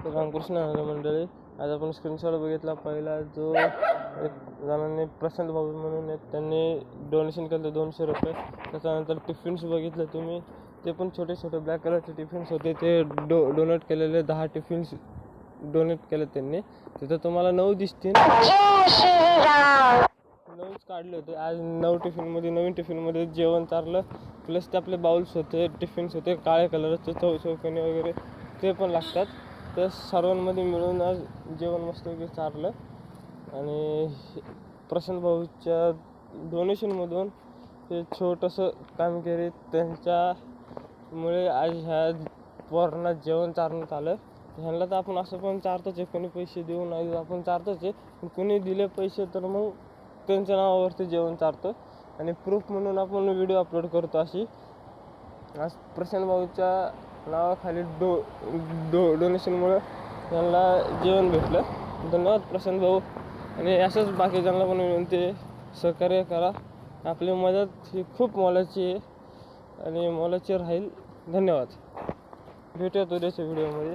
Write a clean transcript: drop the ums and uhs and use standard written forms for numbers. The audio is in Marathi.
तर रामकृष्ण हरी मंडळी, आज आपण स्क्रीनशॉट बघितला पहिला जो एक जणांनी प्रशांत भाऊ म्हणून त्यांनी डोनेशन केलं 200 रुपये. त्याच्यानंतर टिफिन्स बघितले तुम्ही, ते पण छोटे छोटे ब्लॅक कलरचे टिफिन्स होते, ते डोनेट केलेले 10 टिफिन्स डोनेट केले त्यांनी. तिथं तुम्हाला 9 दिसतील, 9च काढले होते. आज 9 टिफिनमध्ये नवीन टिफिनमध्ये जेवण चारलं, प्लस ते आपले बाउल्स होते, टिफिन्स होते काळ्या कलरचे चौकोनी वगैरे, ते पण लागतात. तर सर्वांमध्ये मिळून आज जेवण मस्तपैकी चारलं. आणि प्रशांत भाऊच्या डोनेशनमधून ते छोटंसं कामगिरी त्यांच्यामुळे आज ह्या पोरांना जेवण चारण्यात आलं. ह्यांना तर आपण असं पण चारतोच आहे, कोणी पैसे देऊ नाही आपण चारतोच आहे, पण कोणी दिले पैसे तर मग त्यांच्या नावावरती जेवण चारतो आणि प्रूफ म्हणून आपण व्हिडिओ अपलोड करतो. अशी आज प्रशांत भाऊच्या नावाखाली डोनेशनमुळे त्यांना जेवण भेटलं. धन्यवाद प्रशांत भाऊ. आणि असंच बाकीच्यांना पण विनंती, सहकार्य करा. आपली मदत ही खूप मोलाची आहे आणि मोलाची राहील. धन्यवाद. भेटूयात उद्याच्या व्हिडिओमध्ये.